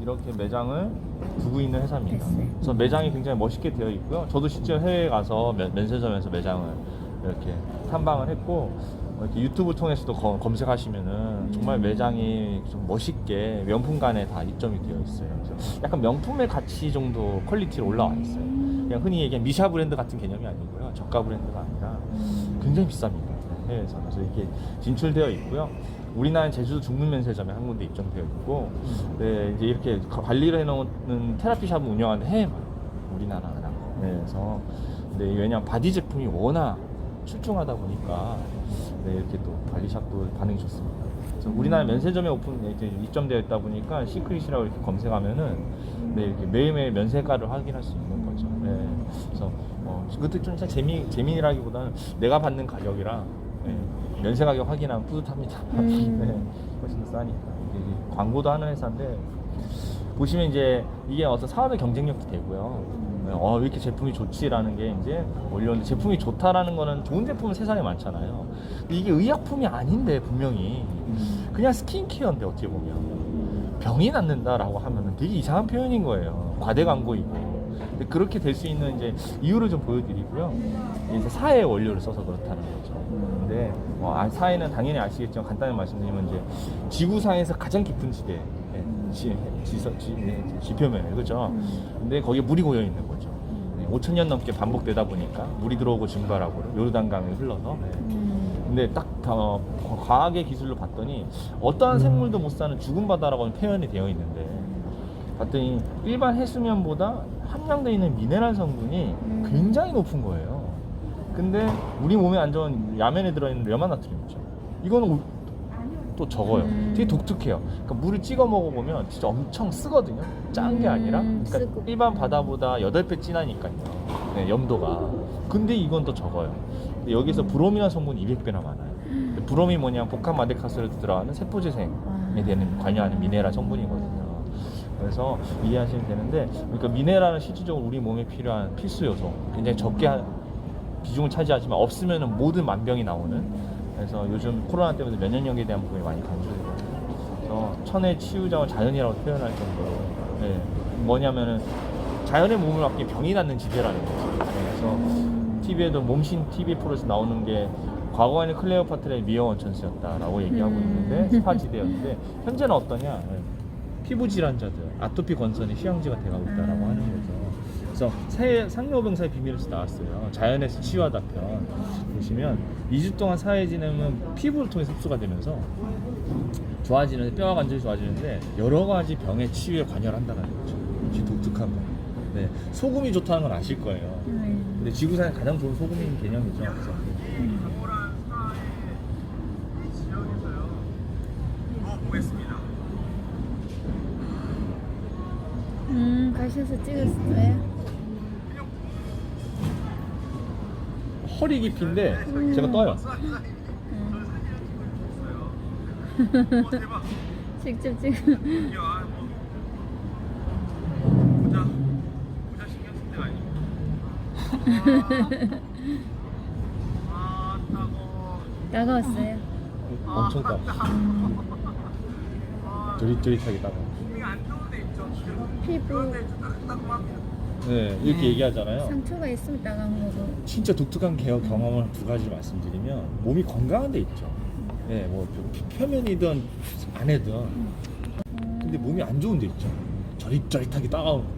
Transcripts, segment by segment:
이렇게 매장을 두고 있는 회사입니다. 그래서 매장이 굉장히 멋있게 되어 있고요. 저도 실제 해외에 가서 면세점에서 매장을 이렇게 탐방을 했고, 이렇게 유튜브 통해서도 검색하시면은 정말 매장이 좀 멋있게 명품관에 다 입점이 되어 있어요. 그래서 약간 명품의 가치 정도 퀄리티로 올라와 있어요. 그냥 흔히 얘기하는 미샤 브랜드 같은 개념이 아니고요. 저가 브랜드가 아니라 굉장히 비쌉니다. 해외에서. 그래서 이게 진출되어 있고요. 우리나라는 제주도 중문면세점에 한 군데 입점되어 있고, 네, 이제 이렇게 관리를 해놓은 테라피샵을 운영하는 해외만 우리나라랑. 네, 그래서 네, 왜냐면 바디 제품이 워낙 출중하다 보니까 네, 이렇게 또 관리샵도 반응이 좋습니다. 그래서 우리나라 면세점에 이렇게 입점되어 있다 보니까 시크릿이라고 이렇게 검색하면은 네, 이렇게 매일매일 면세가를 확인할 수 있는 거죠. 네, 그래서 그것도 좀 재미라기보다는 내가 받는 가격이랑 네, 면세 가격 확인하면 뿌듯합니다. 네, 훨씬 더 싸니까. 이게 광고도 하는 회사인데 보시면 이제 이게 어떤 사업의 경쟁력도 되고요. 왜 이렇게 제품이 좋지라는 게 이제 올려오는데, 제품이 좋다라는 거는 좋은 제품은 세상에 많잖아요. 근데 이게 의약품이 아닌데 분명히 그냥 스킨케어인데 어떻게 보면 병이 낫는다라고 하면은 되게 이상한 표현인 거예요. 과대 광고이고. 근데 그렇게 될 수 있는 이제 이유를 좀 보여드리고요. 이제 사회 원료를 써서 그렇다는 거죠. 근데 사회는 당연히 아시겠지만 간단히 말씀드리면 이제 지구상에서 가장 깊은 지대, 지표면에, 그죠? 근데 거기에 물이 고여 있는 거죠. 5,000년 넘게 반복되다 보니까 물이 들어오고 증발하고 요르단강에 흘러서. 근데 딱 과학의 기술로 봤더니 어떠한 생물도 못 사는 죽은 바다라고 표현이 되어 있는데, 봤더니 일반 해수면보다 함량되어 있는 미네랄 성분이 굉장히 높은 거예요. 근데 우리 몸에 안 좋은 야면에 들어있는 레마나트륨이죠. 이거는 또 적어요. 되게 독특해요. 그러니까 물을 찍어 먹어보면 진짜 엄청 쓰거든요. 짠 게 아니라. 그러니까 일반 바다보다 8배 진하니까요. 네, 염도가. 근데 이건 또 적어요. 근데 여기서 브롬이라는 성분이 200배나 많아요. 브롬이 뭐냐, 복합 마데카스를 들어가는 세포재생에 관여하는 미네랄 성분이거든요. 그래서 이해하시면 되는데, 그러니까 미네랄은 실질적으로 우리 몸에 필요한 필수 요소, 굉장히 적게 비중을 차지하지만 없으면 모든 만병이 나오는. 그래서 요즘 코로나 때문에 면역력에 대한 부분이 많이 강조되거든요. 그래서 천의 치유자와 자연이라고 표현할 정도로, 네, 뭐냐면은 자연의 몸을 맡기면 병이 낫는 지대라는 거죠. 그래서 TV에도 몸신 TV 프로에서 나오는 게 과거에는 클레오파트라의 미어 원천스였다라고 얘기하고 있는데, 스파 지대였는데 현재는 어떠냐? 피부 질환자들, 아토피 건선의 휴양지가 돼가고 있다라고 하는 거죠. 그래서 상여병사의 비밀에서 나왔어요. 자연에서 치유하다 편 보시면 2주 동안 사회에 지내면 피부를 통해 흡수가 되면서 좋아지는, 뼈와 관절이 좋아지는데 여러 가지 병의 치유에 관여를 한다는 거죠. 아주 독특한 거. 네, 소금이 좋다는 건 아실 거예요. 근데 지구상에 가장 좋은 소금인 개념이죠. 그래서 가셔서 찍었어요? 허리 깊이인데 제가 떠요. 직접 찍어. 따가웠어요? 엄청 따. 저릿저릿하게 따가. 피부 네, 이렇게 얘기하잖아요. 상처가 있으면 따가운 거고. 진짜 독특한 경험을 두 가지 말씀드리면, 몸이 건강한 데 있죠. 네, 뭐 표면이든 안에든. 근데 몸이 안 좋은 데 있죠. 저릿저릿하게 따가운 거.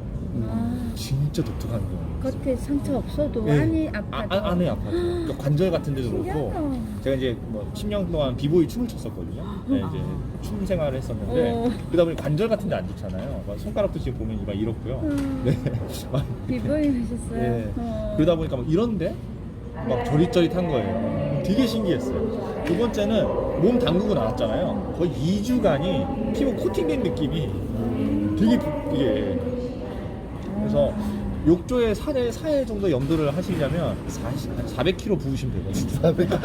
진짜 독특한 거. 겉에 상처 없어도 네. 안이 아파도. 안에 아파요. 그러니까 관절 같은 데도 그렇고. 신기하다. 제가 이제 뭐 10년 동안 비보이 춤을 췄었거든요. 네, 이제 춤 생활을 했었는데 그러다 보니 관절 같은 데 안 좋잖아요. 막 손가락도 지금 보면 막 이렇고요. 네. 비보이 하셨어요? 네. 그러다 보니까 막 이런데 막 저릿저릿한 거예요. 되게 신기했어요. 두 번째는 몸 담그고 나왔잖아요. 거의 2주간이 피부 코팅된 느낌이 되게 이게. 그래서 욕조에 사회 정도 염도를 하시려면 400kg 부으시면 되거든요.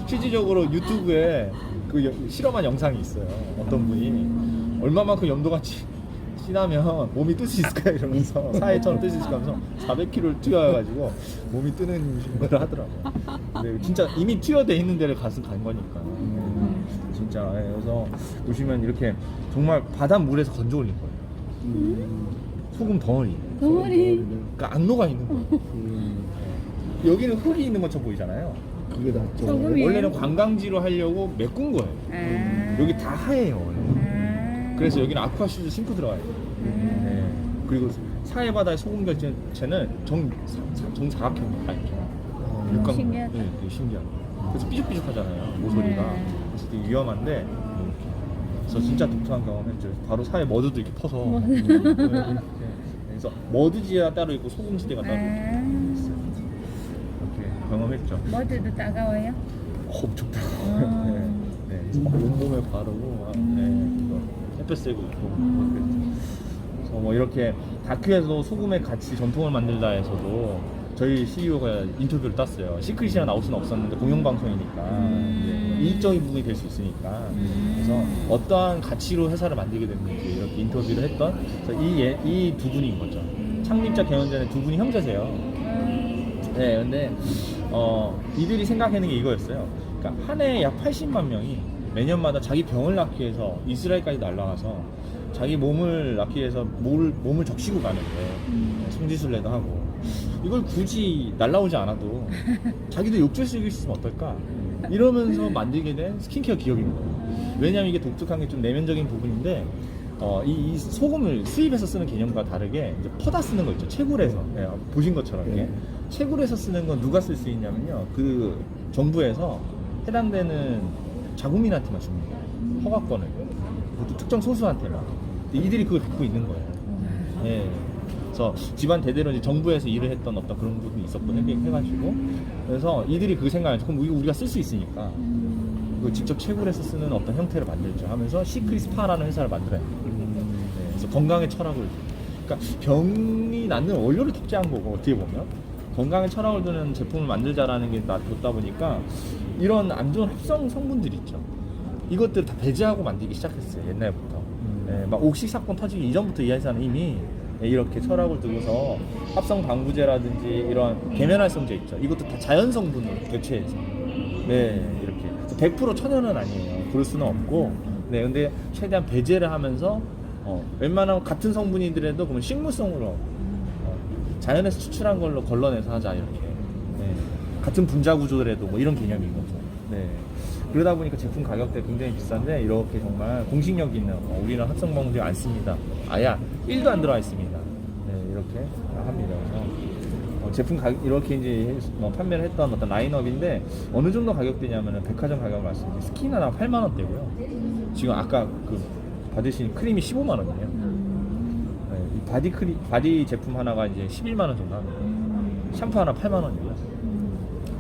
실질적으로 유튜브에 그 실험한 영상이 있어요. 어떤 분이 얼마만큼 염도가 진하면 몸이 뜰 수 있을까 이러면서 사회처럼 뜰 수 있을까 하면서 400kg를 튀어가지고 몸이 뜨는 걸 하더라고요. 근데 진짜 이미 튀어돼 있는 데를 간 거니까. 진짜 진짜. 예, 그래서 보시면 이렇게 정말 바닷물에서 건져 올린 거예요. 소금 덩어리. 덩어리. 그러니까 안 녹아 있는 거예요. 여기는 흙이 있는 것처럼 보이잖아요. 그게 낫죠. 소금이에요? 원래는 관광지로 하려고 메꾼 거예요. 아. 여기 다 하얘요. 원래. 아. 그래서 여기는 아쿠아슈즈 신고 들어가요. 네. 그리고 사해 바다의 소금 결제체는 정사각형입니다. 이렇게. 육각. 신기하다. 네, 되게 신기하고. 그래서 삐죽삐죽하잖아요. 모서리가. 그래서 되게 위험한데. 그래서 진짜 독특한 경험했죠. 바로 사해 머드도 이렇게 퍼서. 그래서 머드지가 따로 있고 소금지대가 따로 있고. 이렇게 경험했죠. 머드도 따가워요? 엄청 따가워요. 네. 네. 그래서 막 온몸에 바르고 막, 햇볕 쐬고 있고 그래서 뭐 이렇게 다큐에서 소금의 가치 전통을 만들다에서도 저희 CEO가 인터뷰를 땄어요. 시크릿이나 나올 수는 없었는데 공영방송이니까 이익적인 부분이 될 수 있으니까 그래서 어떠한 가치로 회사를 만들게 됐는지 이렇게 인터뷰를 했던 이 두 분인 거죠. 창립자 개원전에 두 분이 형제세요. 네, 근데 이들이 생각하는 게 이거였어요. 그러니까 한 해에 약 80만 명이 매년마다 자기 병을 낳기 위해서 이스라엘까지 날아가서 자기 몸을 낳기 위해서 몸을 적시고 가는데 성지순례도 하고 이걸 굳이 날라오지 않아도 자기도 욕줄 수 있으면 어떨까 이러면서 만들게 된 스킨케어 기업인 거예요. 왜냐하면 이게 독특한 게 좀 내면적인 부분인데 이 소금을 수입해서 쓰는 개념과 다르게 이제 퍼다 쓰는 거 있죠. 채굴해서 보신 것처럼 이렇게 채굴해서 쓰는 건 누가 쓸 수 있냐면요. 그 정부에서 해당되는 자국민한테만 줍니다. 허가권을. 그것도 특정 소수한테만. 근데 이들이 그걸 갖고 있는 거예요. 예. 그래서 집안 대대로 이제 정부에서 일을 했던 어떤 그런 부분이 있었고 해가지고 그래서 이들이 그 생각을 그럼 이거 우리가 쓸 수 있으니까 그 직접 채굴해서 쓰는 어떤 형태를 만들죠 하면서 시크릿스파라는 회사를 만들어요. 그래서 건강의 철학을 그러니까 병이 낫는 원료를 탑재한 거고 어떻게 보면 건강의 철학을 두는 제품을 만들자라는 게 놔뒀다 보니까 이런 안 좋은 합성 성분들 있죠. 이것들을 다 배제하고 만들기 시작했어요. 옛날부터. 막 옥식 사건 터지기 이전부터 이 회사는 이미 이렇게 철학을 두고서 합성 방부제라든지 이런 계면활성제 있죠. 이것도 다 자연 성분으로 교체해서 이렇게 100% 천연은 아니에요. 그럴 수는 없고 근데 최대한 배제를 하면서 웬만하면 같은 성분이더라도 그러면 식물성으로 자연에서 추출한 걸로 걸러내서 하자 이렇게 같은 분자 구조더라도 뭐 이런 개념인 거죠. 그러다 보니까 제품 가격대 굉장히 비싼데 이렇게 정말 공식력 있는 우리는 합성 방부제 안 씁니다. 아야 1도 안 들어가 있습니다. 이렇게 합니다. 그래서 제품 가격 이렇게 이제 판매를 했던 어떤 라인업인데 어느 정도 가격대냐면은 백화점 가격을 말씀드리면 스킨 하나 8만 원대고요. 지금 아까 그 받으신 크림이 15만 원이에요. 이 바디 제품 하나가 이제 11만 원 정도 합니다. 샴푸 하나 8만 원이고요.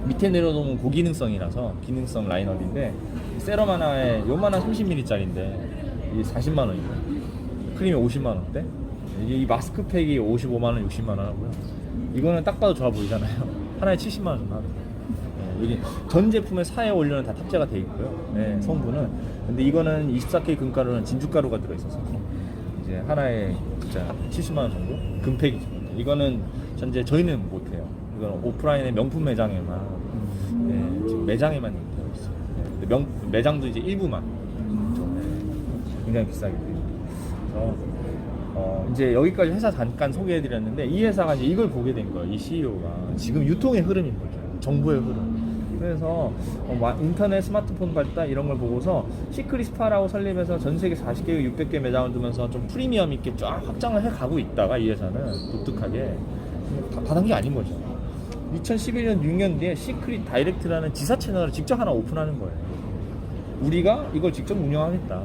밑에 내려놓으면 고기능성이라서 기능성 라인업인데 세럼 하나에 요만한 30ml짜리인데 이게 40만 원이고요. 크림이 50만 원대. 이 마스크팩이 55만 원, 60만 원 하고요. 이거는 딱 봐도 좋아 보이잖아요. 하나에 70만 원 정도 합니다. 여기 전 제품에 사해 원료는 다 탑재가 돼 있고요. 성분은. 근데 이거는 24K 금가루는 진주가루가 들어있어서 이제 하나에 진짜 70만 원 정도? 금팩이죠. 이거는 현재 저희는 못해요. 이건 오프라인의 명품 매장에만 지금 매장에만 되어 있어요. 근데 매장도 이제 일부만 굉장히 비싸게 돼요. 그래서 이제 여기까지 회사 잠깐 소개해드렸는데 이 회사가 이제 이걸 보게 된 거예요. 이 CEO가 지금 유통의 흐름인 거죠. 정보의 흐름. 그래서 인터넷 스마트폰 발달 이런 걸 보고서 시크릿스파라고 설립해서 전 세계 40개, 600개 매장을 두면서 좀 프리미엄 있게 쫙 확장을 해가고 있다가 이 회사는 독특하게 다단계 아닌 거죠. 2011년 6년 뒤에 시크릿 다이렉트라는 지사 채널을 직접 하나 오픈하는 거예요. 우리가 이걸 직접 운영하겠다.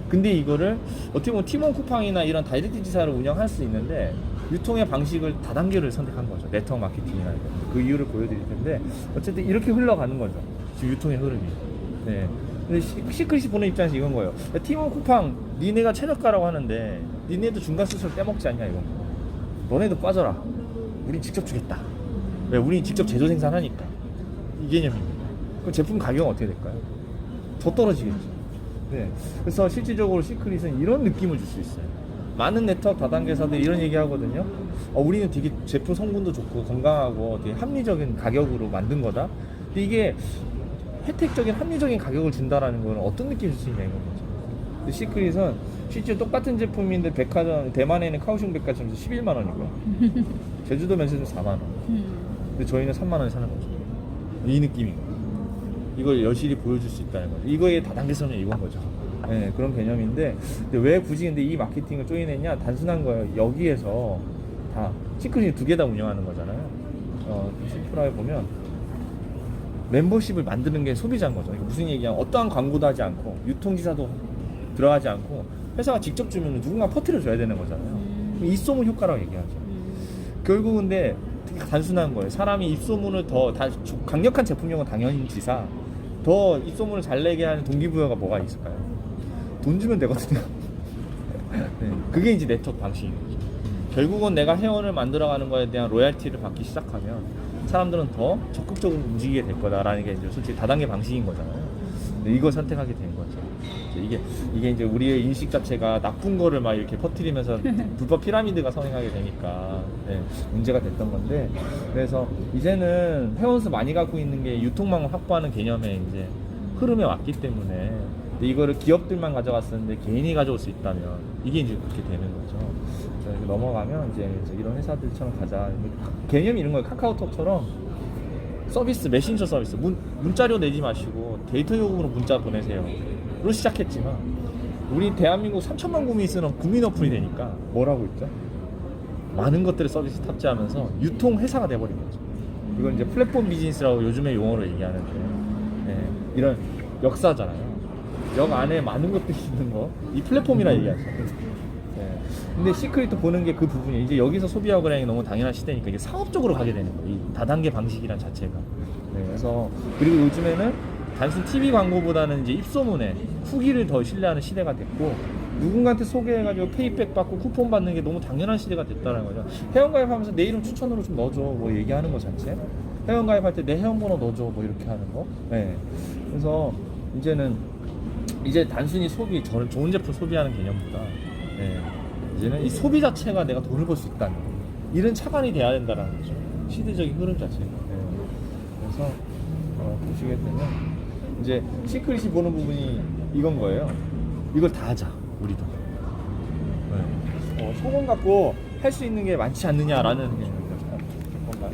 근데 이거를 어떻게 보면 티몬 쿠팡이나 이런 다이렉트 지사를 운영할 수 있는데 유통의 방식을 다단계를 선택한 거죠. 네트워크 마케팅이나 그 이유를 보여드릴 텐데 어쨌든 이렇게 흘러가는 거죠. 지금 유통의 흐름이. 근데 시크릿이 보는 입장에서 이건 거예요. 티몬 쿠팡 니네가 최저가라고 하는데 니네도 중간 수수료 떼먹지 않냐 이건. 너네도 빠져라. 우린 직접 주겠다. 왜? 우린 직접 제조 생산하니까. 이 개념입니다. 그럼 제품 가격은 어떻게 될까요? 더 떨어지겠죠. 그래서 실질적으로 시크릿은 이런 느낌을 줄 수 있어요. 많은 네트워크 다단계사들이 이런 얘기 하거든요. 우리는 되게 제품 성분도 좋고 건강하고 되게 합리적인 가격으로 만든 거다. 근데 이게 혜택적인 합리적인 가격을 준다라는 건 어떤 느낌일 수 있냐 이건 거죠. 근데 시크릿은 실제 똑같은 제품인데 백화점 대만에 있는 카오슝 백화점에서 11만 원이고요. 제주도 면세점 4만 원. 근데 저희는 3만 원에 사는 거죠. 이 느낌인 거예요. 이걸 여실히 보여줄 수 있다는 거죠. 이거의 다단계성이 이건 거죠. 네, 그런 개념인데 근데 왜 굳이 근데 이 마케팅을 조인했냐? 단순한 거예요. 여기에서 다 시크릿이 2개 다 운영하는 거잖아요. 시프라에 보면 멤버십을 만드는 게 소비자인 거죠. 그러니까 무슨 얘기냐? 어떠한 광고도 하지 않고 유통기사도 들어가지 않고 회사가 직접 주면 누군가 퍼뜨려 줘야 되는 거잖아요. 입소문 효과라고 얘기하죠. 결국 근데 되게 단순한 거예요. 사람이 입소문을 더 강력한 제품력은 당연히지사 더 입소문을 잘 내게 하는 동기부여가 뭐가 있을까요? 돈 주면 되거든요. 네, 그게 이제 네트워크 방식인 거죠. 결국은 내가 회원을 만들어가는 거에 대한 로얄티를 받기 시작하면 사람들은 더 적극적으로 움직이게 될 거다라는 게 이제 솔직히 다단계 방식인 거잖아요. 근데 이걸 선택하게 된 거죠. 이게 이제 우리의 인식 자체가 나쁜 거를 막 이렇게 퍼뜨리면서 불법 피라미드가 성행하게 되니까 네, 문제가 됐던 건데, 그래서 이제는 회원수 많이 갖고 있는 게 유통망을 확보하는 개념의 이제 흐름에 왔기 때문에, 근데 이거를 기업들만 가져갔었는데 개인이 가져올 수 있다면 이게 이제 그렇게 되는 거죠. 그래서 넘어가면 이제 이런 회사들처럼 가자. 개념이 이런 거예요. 카카오톡처럼 서비스, 메신저 서비스, 문자료 내지 마시고 데이터 요금으로 문자 보내세요 로 시작했지만, 우리 대한민국 3천만 국민이 쓰는 국민 어플이 되니까 뭐라고 있죠? 많은 것들을 서비스 탑재하면서 유통 회사가 돼버린 거죠. 이건 이제 플랫폼 비즈니스라고 요즘에 용어로 얘기하는데, 네, 이런 역사잖아요. 역 안에 많은 것들이 있는 거, 이 플랫폼이라 얘기하죠. 네. 근데 시크릿도 보는 게 그 부분이에요. 이제 여기서 소비하고 그냥 너무 당연한 시대니까 이게 사업적으로 가게 되는 거예요. 이 다단계 방식이란 자체가. 네, 그래서 그리고 요즘에는 단순 TV 광고보다는 이제 입소문에 후기를 더 신뢰하는 시대가 됐고, 누군가한테 소개해가지고 페이백 받고 쿠폰 받는 게 너무 당연한 시대가 됐다는 거죠. 회원가입하면서 내 이름 추천으로 좀 넣어줘 뭐 얘기하는 거 자체, 회원가입할 때 내 회원번호 넣어줘 뭐 이렇게 하는 거. 네. 그래서 이제 단순히 소비, 저는 좋은 제품 소비하는 개념보다, 네, 이제는 이 소비 자체가 내가 돈을 벌 수 있다는 거, 이런 차관이 돼야 된다는 거죠. 시대적인 흐름 자체가. 네. 그래서 보시게 되면 이제 시크릿이 보는 부분이 이건 거예요. 이걸 다 하자, 우리도. 네. 소금 갖고 할 수 있는 게 많지 않느냐라는 건가요?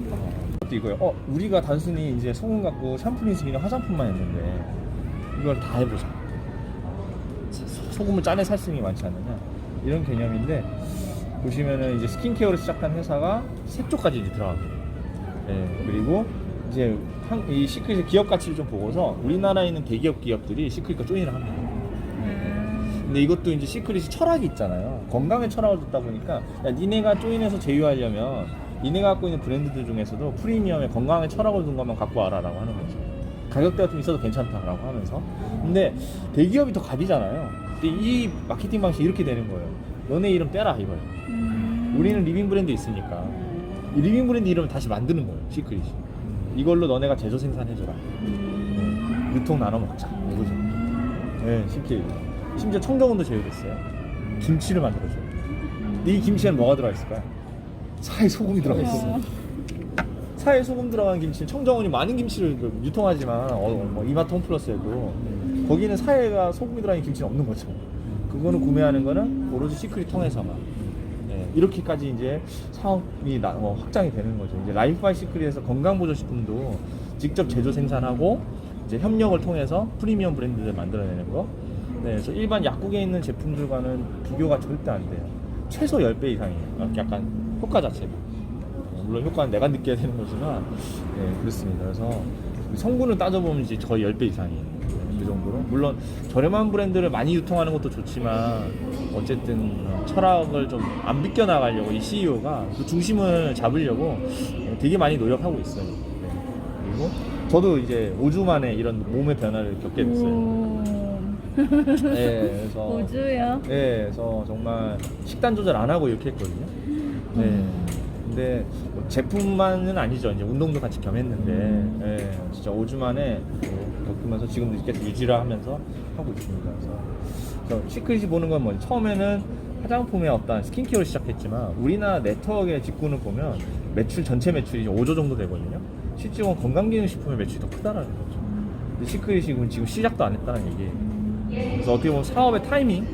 이거요. 우리가 단순히 이제 소금 갖고 샴푸, 린스기나 화장품만 했는데 이걸 다 해보자. 소금을 짜내 살 수 있는 게 많지 않느냐, 이런 개념인데, 보시면은 이제 스킨케어를 시작한 회사가 색조까지 이제 들어가게 돼요. 네. 그리고 이제 이 시크릿의 기업 가치를 좀 보고서 우리나라에 있는 대기업 기업들이 시크릿과 조인을 합니다. 근데 이것도 이제 시크릿이 철학이 있잖아요. 건강의 철학을 듣다 보니까, 야, 니네가 조인해서 제휴하려면 니네가 갖고 있는 브랜드들 중에서도 프리미엄의 건강의 철학을 둔 것만 갖고 와라라고 하는 거죠. 가격대가 좀 있어도 괜찮다라고 하면서. 근데 대기업이 더 갑이잖아요. 근데 이 마케팅 방식이 이렇게 되는 거예요. 너네 이름 떼라 이거예요. 우리는 리빙 브랜드 있으니까 이 리빙 브랜드 이름을 다시 만드는 거예요, 시크릿이. 이걸로 너네가 제조 생산해줘라. 네, 유통 나눠 먹자. 이거죠. 네, 쉽게 얘기해요. 심지어 청정원도 제휴됐어요. 김치를 만들어줘요. 근데 이 김치에는 뭐가 들어있을까요? 사에 소금이 들어가 있어요. 사에 소금 들어간 김치는, 청정원이 많은 김치를 유통하지만 뭐 이마트 홈플러스에도 거기는 사에가 소금이 들어간 김치는 없는 거죠. 그거는 구매하는 거는 오로지 시크릿 통해서만. 네, 이렇게까지 이제 사업이 확장이 되는 거죠. 이제 라이프 바이 시크릿에서 건강보조식품도 직접 제조 생산하고 이제 협력을 통해서 프리미엄 브랜드를 만들어내는 거. 네, 그래서 일반 약국에 있는 제품들과는 비교가 절대 안 돼요. 최소 10배 이상이에요. 약간 효과 자체가. 물론 효과는 내가 느껴야 되는 거지만, 네, 그렇습니다. 그래서 성분을 따져보면 이제 거의 10배 이상이에요. 그 정도로. 물론 저렴한 브랜드를 많이 유통하는 것도 좋지만, 어쨌든 철학을 좀 안 비껴나가려고 이 CEO가 그 중심을 잡으려고 되게 많이 노력하고 있어요. 네. 그리고 저도 이제 5주 만에 이런 몸의 변화를 겪게 됐어요. 네, 그래서 5주요? 네, 그래서 정말 식단 조절 안 하고 이렇게 했거든요. 네. 근데 제품만은 아니죠. 이제 운동도 같이 겸했는데, 네, 진짜 5주 만에 겪으면서 지금도 계속 유지를 하면서 하고 있습니다. 그래서 시크릿이 보는 건 뭐지? 처음에는 화장품의 어떤 스킨케어를 시작했지만, 우리나라 네트워크의 직구는 보면 전체 매출이 5조 정도 되거든요. 실제로 건강기능식품의 매출이 더 크다라는 거죠. 시크릿이군 지금 시작도 안 했다는 얘기예요. 그래서 어떻게 보면 사업의 타이밍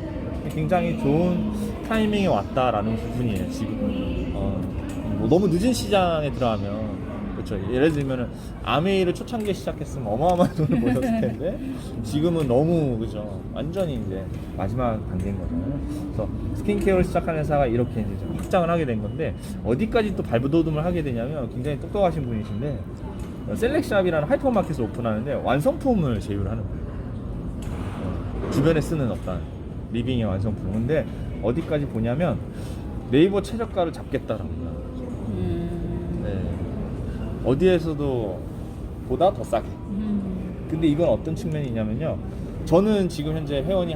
굉장히 좋은 타이밍에 왔다라는 부분이에요. 지금 뭐 너무 늦은 시장에 들어가면 그렇죠. 예를 들면은 아메이를 초창기에 시작했으면 어마어마한 돈을 벌었을 텐데 지금은 너무 그죠. 완전히 이제 마지막 단계인 거잖아요. 그래서 스킨케어를 시작한 회사가 이렇게 이제 좀 확장을 하게 된 건데 어디까지 또 발버둥을 하게 되냐면 굉장히 똑똑하신 분이신데 셀렉샵이라는 하이퍼마켓을 오픈하는데 완성품을 제휴를 하는 거예요. 주변에 쓰는 어떤 리빙의 완성품. 근데 어디까지 보냐면 네이버 최저가를 잡겠다라고 합니다. 네. 어디에서도 보다 더 싸게. 근데 이건 어떤 측면이냐면요. 저는 지금 현재 회원이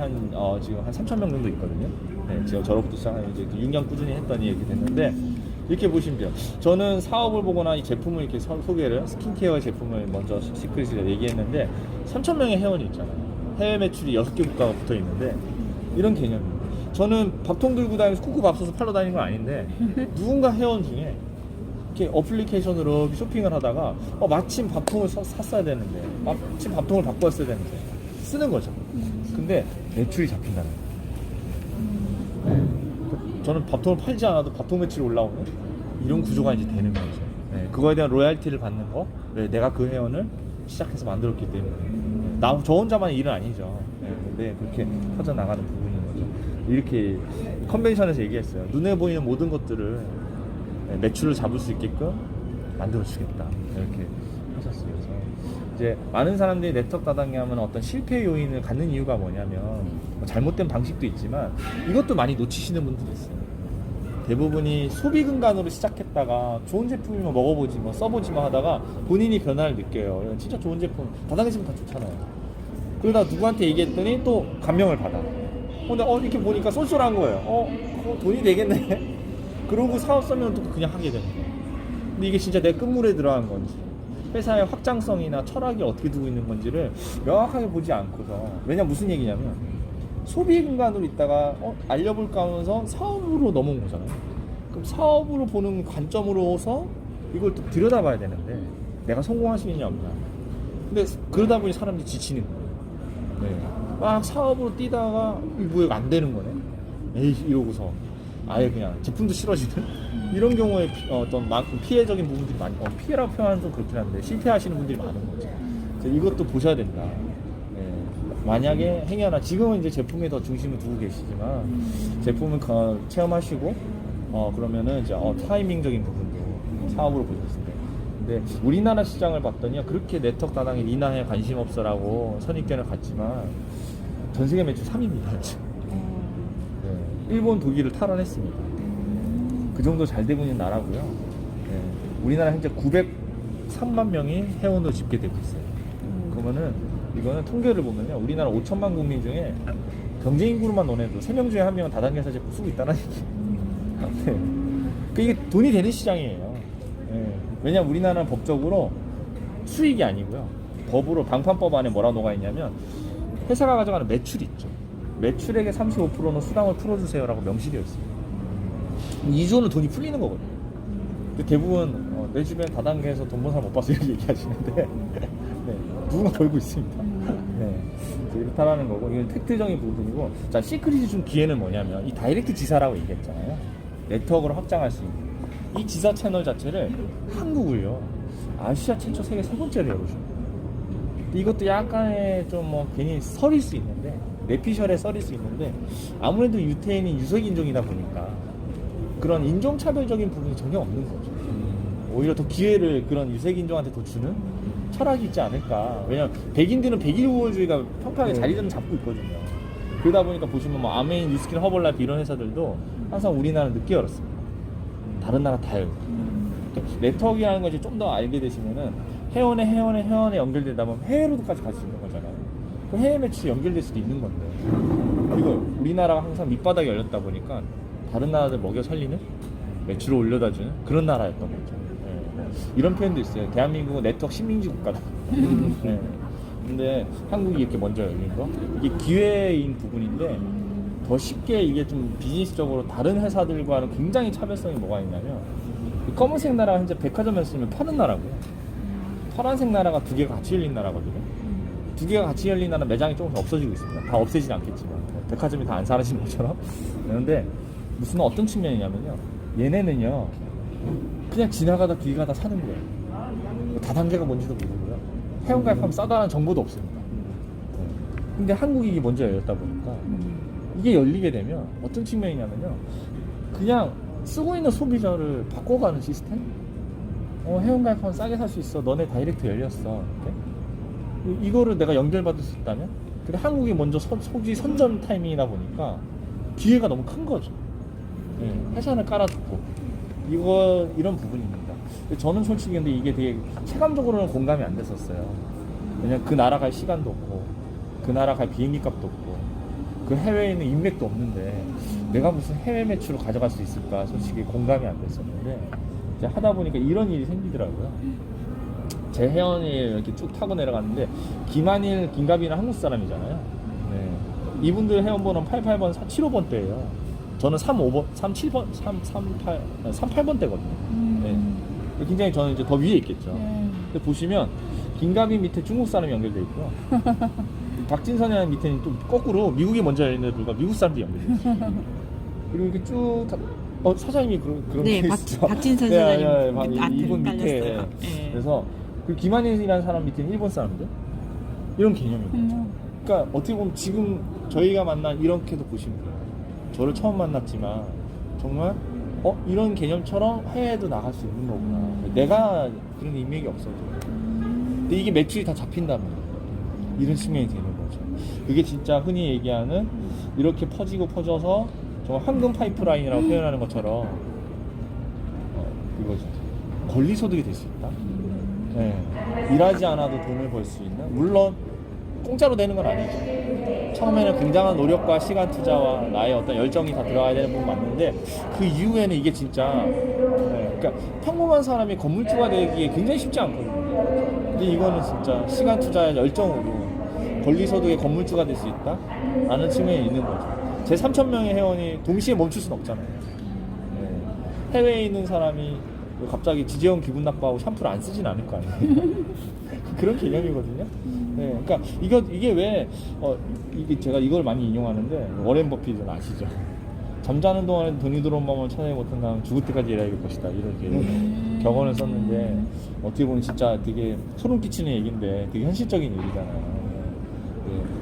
지금 한 3,000명 정도 있거든요. 네, 제가 저로부터 시작한 이제 6년 꾸준히 했더니 이렇게 됐는데 이렇게 보시면 돼요. 저는 사업을 보거나 이 제품을 이렇게 소개를 스킨케어 제품을 먼저 시크릿을 얘기했는데 3,000명의 회원이 있잖아요. 해외 매출이 6개 국가가 붙어 있는데 이런 개념이에요. 저는 밥통 들고 다니면서 쿠쿠 밥솥을 팔러 다니는 건 아닌데 누군가 회원 중에 이렇게 어플리케이션으로 쇼핑을 하다가 마침 밥통을 샀어야 되는데 마침 밥통을 바꿔 써야 되는데 쓰는 거죠. 근데 매출이 잡힌다는 거예요. 저는 밥통을 팔지 않아도 밥통 매출이 올라오는 이런 구조가 이제 되는 거죠. 네, 그거에 대한 로얄티를 받는 거. 네, 내가 그 회원을 시작해서 만들었기 때문에 저 혼자만의 일은 아니죠. 네, 근데 그렇게 퍼져나가는 부분인 거죠. 이렇게 컨벤션에서 얘기했어요. 눈에 보이는 모든 것들을 매출을 잡을 수 있게끔 만들어주겠다 이렇게 하셨어요. 그래서 이제 많은 사람들이 네트워크 다단계 하면 어떤 실패 요인을 갖는 이유가 뭐냐면 뭐 잘못된 방식도 있지만 이것도 많이 놓치시는 분들이 있어요. 대부분이 소비 근간으로 시작했다가 좋은 제품이면 먹어보지 뭐 써보지만 하다가 본인이 변화를 느껴요. 진짜 좋은 제품 다단계 쓰면 다 좋잖아요. 그러다 누구한테 얘기했더니 또 감명을 받아. 근데 이렇게 보니까 쏠쏠한 거예요. 그거 돈이 되겠네. 그러고 사업 쓰면 또 그냥 하게 되는 거예요. 근데 이게 진짜 내 끝물에 들어간 건지 회사의 확장성이나 철학이 어떻게 두고 있는 건지를 명확하게 보지 않고서 왜냐 무슨 얘기냐면 소비 근간으로 있다가 알려볼까 하면서 사업으로 넘어온 거잖아요. 그럼 사업으로 보는 관점으로서 이걸 또 들여다봐야 되는데 내가 성공할 수 있느냐 없냐. 근데 그러다 보니 사람들이 지치는 거예요. 네. 막 사업으로 뛰다가 이거 안 되는 거네. 에이 이러고서 아예 그냥 제품도 싫어지는 이런 경우에 어떤 피해적인 부분들이 많이 피해라고 표현하는 좀 그렇긴 한데 실패하시는 분들이 많은 거죠. 그래서 이것도 보셔야 된다. 만약에 행여나 지금은 이제 제품에 더 중심을 두고 계시지만 제품을 체험하시고 그러면은 이제 타이밍적인 부분도 사업으로 보셨을 때 근데 우리나라 시장을 봤더니 그렇게 네트워크 다당에 니나에 관심 없어라고 선입견을 갖지만 전 세계 매출 3위입니다 지금. 일본, 독일을 탈환했습니다. 그 정도 잘 되고 있는 나라고요. 네. 우리나라 현재 903만 명이 회원으로 집계되고 있어요. 그러면은 이거는 통계를 보면요, 우리나라 5천만 국민 중에 경제 인구로만 논해도 3명 중에 1명은 다단계사 제품 쓰고 있다는 얘기예요. 네. 이게 돈이 되는 시장이에요. 네. 왜냐면 우리나라는 법적으로 수익이 아니고요. 법으로 방판법 안에 뭐라 녹아 있냐면 회사가 가져가는 매출이 있죠. 매출액의 35%는 수당을 풀어주세요라고 명시되어 있습니다. 2조는 돈이 풀리는 거거든요. 근데 대부분 내 주변 다단계에서 돈 버는 사람 못 봐서 이렇게 얘기하시는데 네, 누군가 벌고 있습니다. 네, 이렇다라는 거고 이건 팩트적인 부분이고 자 시크릿이 준 기회는 뭐냐면 이 다이렉트 지사라고 얘기했잖아요. 네트워크로 확장할 수 있는 이 지사 채널 자체를 한국을요 아시아 최초 세계 세 번째로 열어줍니다. 이것도 약간의 좀 뭐 괜히 설일 수 있는데 내피셜에 썰일 수 있는데 아무래도 유태인이 유색인종이다 보니까 그런 인종차별적인 부분이 전혀 없는 거죠. 오히려 더 기회를 그런 유색인종한테 더 주는 철학이 있지 않을까. 왜냐면 백인들은 백일 우월주의가 평평하게 자리를 잡고 있거든요. 그러다 보니까 보시면 뭐 아메인, 뉴스킨, 허벌라이프 이런 회사들도 항상 우리나라는 늦게 열었습니다. 다른 나라 다 열고. 네트워크라는 것이 좀 더 알게 되시면은 회원에 연결되다 보면 해외로도까지 갈 수 있는 거잖아요. 그 해외 매출이 연결될 수도 있는 건데 그리고 우리나라가 항상 밑바닥이 열렸다 보니까 다른 나라들 먹여 살리는 매출을 올려다 주는 그런 나라였던 거죠. 네. 이런 표현도 있어요. 대한민국은 네트워크 식민지 국가다. 네. 근데 한국이 이렇게 먼저 열린 거 이게 기회인 부분인데 더 쉽게 이게 좀 비즈니스적으로 다른 회사들과는 굉장히 차별성이 뭐가 있냐면 검은색 나라가 현재 백화점에 쓰면 파는 나라고요. 파란색 나라가 두 개가 같이 열린 나라거든요. 두 개가 같이 열리는 매장이 조금씩 없어지고 있습니다. 다 없애진 않겠지만 백화점이 다 안 사라지는 것처럼. 그런데 무슨 어떤 측면이냐면요, 얘네는요 그냥 지나가다 길 가다 사는 거예요. 다단계가 뭔지도 모르고요, 회원가입하면 싸다는 정보도 없습니다. 근데 한국이 이게 먼저 열렸다 보니까 이게 열리게 되면 어떤 측면이냐면요, 그냥 쓰고 있는 소비자를 바꿔가는 시스템? 회원가입하면 싸게 살 수 있어, 너네 다이렉트 열렸어, 이렇게? 이거를 내가 연결받을 수 있다면? 근데 한국이 먼저 소비 선점 타이밍이다 보니까 기회가 너무 큰 거죠. 회사는 깔아두고 이런 부분입니다. 근데 저는 솔직히 근데 이게 되게 체감적으로는 공감이 안 됐었어요. 왜냐면 그 나라 갈 시간도 없고 그 나라 갈 비행기 값도 없고 그 해외에 있는 인맥도 없는데 내가 무슨 해외 매출을 가져갈 수 있을까, 솔직히 공감이 안 됐었는데 이제 하다 보니까 이런 일이 생기더라고요. 제 회원이 이렇게 쭉 타고 내려갔는데 김한일, 김갑이는 한국 사람이잖아요. 네. 이분들 회원번호는 88번, 75번대예요. 저는 35번, 37번, 38번대거든요. 네. 굉장히 저는 이제 더 위에 있겠죠. 근데 보시면 김갑이 밑에 중국 사람이 연결돼 있고요. 박진선이라는 밑에는 또 거꾸로 미국이 먼저 열리는데 불구하고 미국 사람들이 연결돼 있어요. 그리고 이렇게 쭉 사장님이 그런 네, 게 있어. 박진선 사장님 이분 밑에. 네. 그래서 그 김한일이라는 사람 밑에는 일본 사람들, 이런 개념입니다. 그러니까 어떻게 보면 지금 저희가 만난 이렇게도 보시면 돼요. 저를 처음 만났지만 정말 이런 개념처럼 해외에도 나갈 수 있는 거구나. 내가 그런 인맥이 없어도 근데 이게 매출이 다 잡힌다면 이런 측면이 되는 거죠. 그게 진짜 흔히 얘기하는 이렇게 퍼져서 정말 황금 파이프라인이라고 표현하는 것처럼 이거죠. 권리소득이 될 수 있다. 네. 일하지 않아도 돈을 벌 수 있는, 물론 공짜로 되는 건 아니죠. 처음에는 굉장한 노력과 시간 투자와 나의 어떤 열정이 다 들어가야 되는 부분 맞는데 그 이후에는 이게 진짜 그러니까 평범한 사람이 건물주가 되기에 굉장히 쉽지 않거든요. 근데 이거는 진짜 시간 투자의 열정으로 권리소득의 건물주가 될 수 있다 라는 측면이 있는 거죠. 제 3,000명의 회원이 동시에 멈출 수는 없잖아요. 해외에 있는 사람이 갑자기 지재원 기분 나빠하고 샴푸를 안 쓰진 않을 거 아니에요. 그런 개념이거든요. 네, 그러니까 이게 왜 이게 제가 이걸 많이 인용하는데, 워렌 버핏은 아시죠? 잠자는 동안에 돈이 들어온 마음을 찾아내지 못한다면 죽을 때까지 일해야 될 것이다, 이렇게 격언을 썼는데 어떻게 보면 진짜 되게 소름 끼치는 얘기인데 되게 현실적인 얘기잖아요.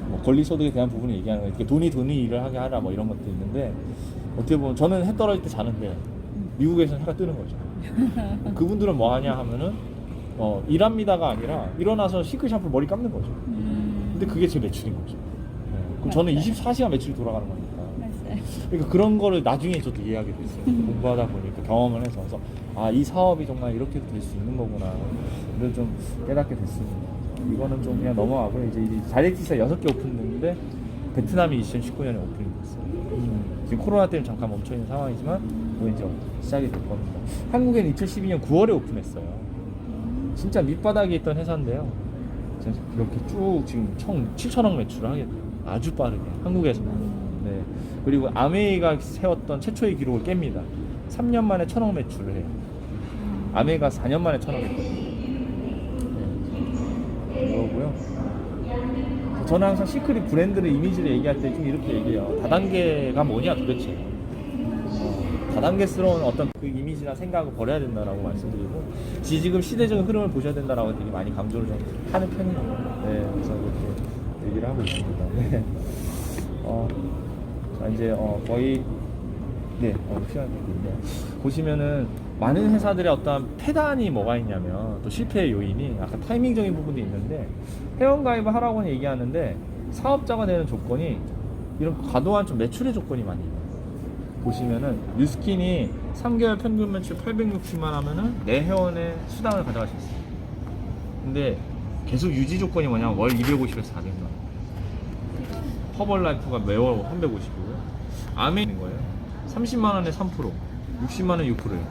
뭐 권리소득에 대한 부분을 얘기하는 거예요. 돈이 일을 하게 하라 뭐 이런 것도 있는데 어떻게 보면 저는 해 떨어질 때 자는데 미국에서는 해가 뜨는 거죠. 그분들은 뭐 하냐 하면은 일합니다가 아니라 일어나서 싱크 샴푸 머리 감는 거죠. 근데 그게 제 매출인 거죠. 그럼 저는 24시간 매출이 돌아가는 거니까. 그러니까 그런 거를 나중에 저도 이해하게 됐어요. 공부하다 보니까 경험을 해서. 그래서 이 사업이 정말 이렇게도 될 수 있는 거구나. 이걸 좀 깨닫게 됐습니다. 이거는 좀 그냥 넘어가고요. 이제 다이렉트사 6개 오픈됐는데 베트남이 2019년에 오픈이 됐어요. 지금 코로나 때문에 잠깐 멈춰있는 상황이지만 또 이제 시작이 될 겁니다. 한국에는 2012년 9월에 오픈했어요. 진짜 밑바닥에 있던 회사인데요. 이렇게 쭉 지금 총 7천억 매출을 하게 돼요. 아주 빠르게 한국에서만. 네. 그리고 아메이가 세웠던 최초의 기록을 깹니다. 3년 만에 1,000억 매출을 해요. 아메이가 4년 만에 1,000억 했거든요. 네. 이거고요. 저는 항상 시크릿 브랜드를 이미지를 얘기할 때 좀 이렇게 얘기해요. 다단계가 뭐냐 도대체. 다단계스러운 어떤 그 이미지나 생각을 버려야 된다라고 말씀드리고, 지금 시대적인 흐름을 보셔야 된다라고 되게 많이 강조를 좀 하는 편이에요. 네, 그래서 이렇게 얘기를 하고 있습니다. 네. 자, 이제 거의 시간이 됐는데, 보시면은 많은 회사들의 어떤 폐단이 뭐가 있냐면, 또 실패의 요인이 아까 타이밍적인 부분도 있는데, 회원가입을 하라고는 얘기하는데 사업자가 되는 조건이 이런 과도한 좀 매출의 조건이 많이 있어요. 보시면은 뉴스킨이 3개월 평균 매출 860만 하면은 내 회원의 수당을 가져갈 수 있어요. 근데 계속 유지 조건이 뭐냐면 월 250에서 400만 원. 허벌라이프가 매월 350이고요. 아메 있는 거예요. 30만 원에 3%, 60만 원 6%예요.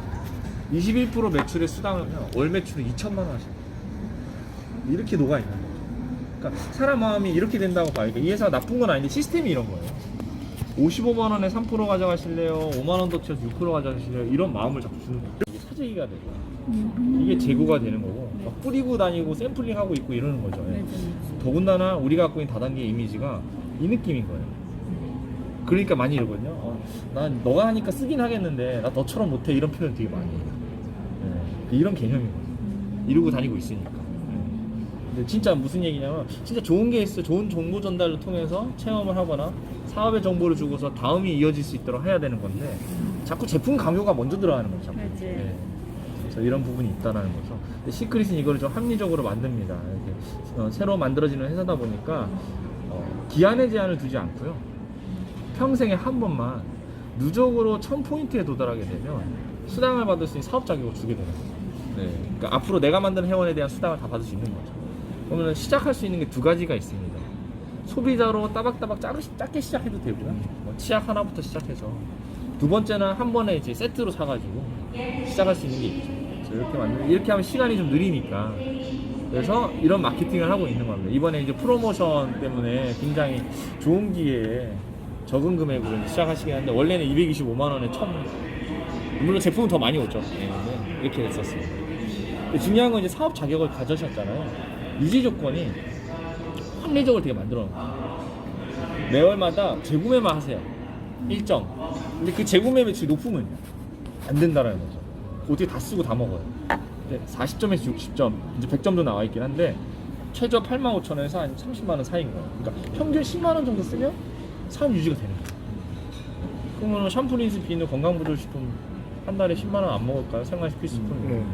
21% 매출의 수당을 월 매출을 2천만 원 하시는 거예요. 이렇게 녹아 있는 거예요. 그러니까 사람 마음이 이렇게 된다고 봐요. 그러니까 이 회사가 나쁜 건 아닌데 시스템이 이런 거예요. 55만 원에 3% 가져가실래요? 5만 원 더 치워서 6% 가져가실래요? 이런 마음을 자꾸 주는 거예요. 차지기가 되고 이게 재고가 되는 거고 막 뿌리고 다니고 샘플링하고 있고 이러는 거죠. 예. 더군다나 우리가 갖고 있는 다단계 이미지가 이 느낌인 거예요. 그러니까 많이 이러거든요. 난 너가 하니까 쓰긴 하겠는데 나 너처럼 못해 이런 표현 되게 많이 해요. 예. 이런 개념이거든요. 이러고 다니고 있으니까. 예. 근데 진짜 무슨 얘기냐면 진짜 좋은 게 있어. 좋은 정보 전달을 통해서 체험을 하거나 사업의 정보를 주고서 다음이 이어질 수 있도록 해야 되는 건데 자꾸 제품 강요가 먼저 들어가는 거죠. 예. 그래서 이런 부분이 있다는 거죠. 근데 시크릿은 이거를 좀 합리적으로 만듭니다. 이렇게 새로 만들어지는 회사다 보니까 기한의 제한을 두지 않고요. 평생에 한 번만 누적으로 1000포인트에 도달하게 되면 수당을 받을 수 있는 사업 자격을 주게 되는 거예요. 네. 그러니까 앞으로 내가 만든 회원에 대한 수당을 다 받을 수 있는 거죠. 그러면 시작할 수 있는 게 두 가지가 있습니다. 소비자로 따박따박 작게 시작해도 되고요. 치약 하나부터 시작해서 두 번째는 한 번에 이제 세트로 사가지고 시작할 수 있는 게 있죠. 그래서 이렇게 하면 시간이 좀 느리니까 그래서 이런 마케팅을 하고 있는 겁니다. 이번에 이제 프로모션 때문에 굉장히 좋은 기회에 적은 금액으로 시작하시긴 한데 원래는 225만 원에 물론 제품은 더 많이 오죠. 네, 이렇게 됐었어요. 근데 중요한 건 이제 사업 자격을 가져셨잖아요. 유지 조건이 합리적으로 되게 만들어 놓은 거예요. 매월마다 재구매만 하세요. 일정. 근데 그 재구매 매출이 높으면 안 된다라는 거죠. 어떻게 다 쓰고 다 먹어요. 근데 40점에서 60점, 이제 100점도 나와 있긴 한데 최저 85,000원에서 한 30만 원 사이인 거예요. 그러니까 평균 10만 원 정도 쓰면 사업 유지가 되는 거예요. 그러면 샴푸, 린스, 비누, 건강보조식품 한 달에 10만 원 안 먹을까요? 생활 필수품.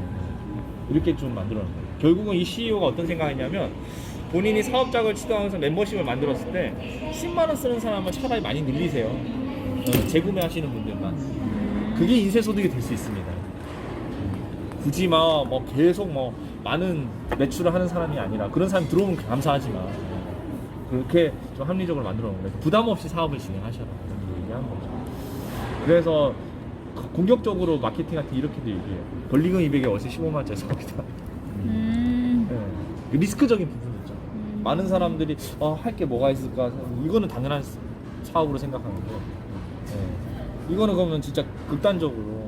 이렇게 좀 만들어 놓은 거예요. 결국은 이 CEO가 어떤 생각했냐면 본인이 사업자를 추동하면서 멤버십을 만들었을 때 10만 원 쓰는 사람은 차라리 많이 늘리세요. 재구매하시는 분들만. 그게 인쇄소득이 될 수 있습니다. 굳이 뭐 계속 많은 매출을 하는 사람이 아니라 그런 사람이 들어오면 감사하지만 그렇게 좀 합리적으로 만들어 놓은 거예요. 부담 없이 사업을 진행하셔라 이렇게 얘기한 거죠. 그래서 공격적으로 마케팅할 때 이렇게도 얘기해요. 권리금 200에 월세 15만원짜리 사업이다. 네. 리스크적인 부분이죠. 많은 사람들이 할 게 뭐가 있을까? 이거는 당연한 사업으로 생각하는데 이거는 그러면 진짜 극단적으로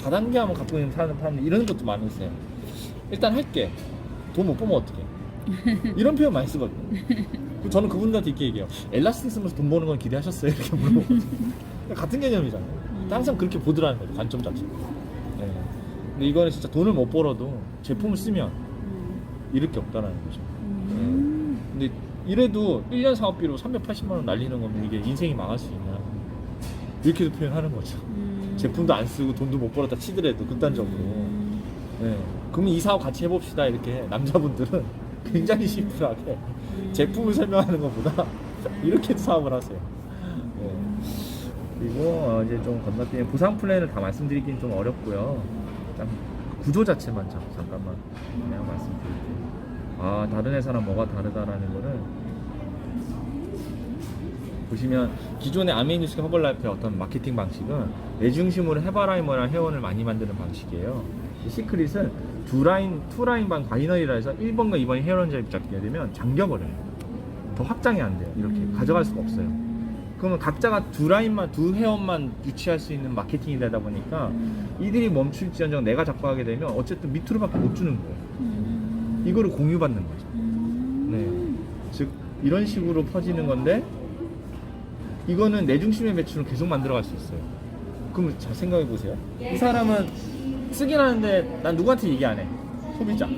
다단계하면 갖고 있는 사람들 이런 것도 많이 있어요. 일단 할게. 돈 못 벌면 어떡해? 이런 표현 많이 쓰거든요. 저는 그분들한테 이렇게 얘기해요. 엘라스틱 쓰면서 돈 버는 건 기대하셨어요? 이렇게 물어보거든요. 같은 개념이잖아요. 항상 그렇게 보더라는 거죠. 관점 자체가. 네. 근데 이거는 진짜 돈을 못 벌어도 제품을 쓰면 잃을 게 없다라는 거죠. 네. 근데 이래도 1년 사업비로 380만 원 날리는 거면 이게 인생이 망할 수 있냐. 이렇게도 표현하는 거죠. 제품도 안 쓰고 돈도 못 벌었다 치더라도 극단적으로. 네. 그러면 이 사업 같이 해봅시다. 이렇게 남자분들은 굉장히 심플하게 제품을 설명하는 것보다 이렇게 사업을 하세요. 네. 그리고 이제 좀 건너뛰면 보상 플랜을 다 말씀드리기는 좀 어렵고요. 일단 구조 자체만 잠깐만 그냥 말씀드릴게요. 다른 회사랑 뭐가 다르다라는 거는 보시면 기존의 아메이뉴스킨 허벌라이프의 어떤 마케팅 방식은 내 중심으로 헤바라이머랑 회원을 많이 만드는 방식이에요. 시크릿은 투 라인 반 바이너리라 해서 1번과 2번이 회원자를 잡게 되면 잠겨버려요. 더 확장이 안 돼요. 이렇게 가져갈 수가 없어요. 그러면 각자가 두 회원만 유치할 수 있는 마케팅이 되다 보니까 이들이 멈출지언정 내가 잡고 하게 되면 어쨌든 밑으로밖에 못 주는 거예요. 이거를 공유받는 거죠. 네. 즉 이런 식으로 퍼지는 건데 이거는 내 중심의 매출을 계속 만들어갈 수 있어요. 그럼 잘 생각해 보세요. 이 사람은 쓰긴 하는데 난 누구한테 얘기 안 해. 소비자.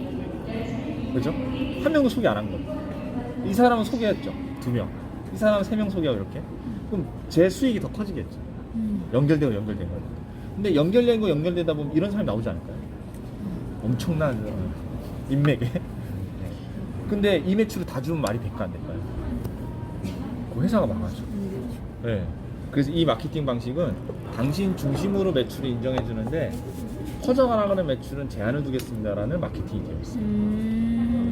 그죠? 한 명도 소개 안 한 거예요. 이 사람은 소개했죠. 2명. 이 사람은 3명 소개하고 이렇게. 그럼 제 수익이 더 커지겠죠. 연결된 거. 근데 연결되다 보면 이런 사람이 나오지 않을까요? 엄청난 인맥에. 근데 이 매출을 다 주면 말이 100가 안 될까요? 그 회사가 망하죠. 네. 그래서 이 마케팅 방식은 당신 중심으로 매출을 인정해 주는데 퍼져가는 매출은 제한을 두겠습니다라는 마케팅이 되어 있어요.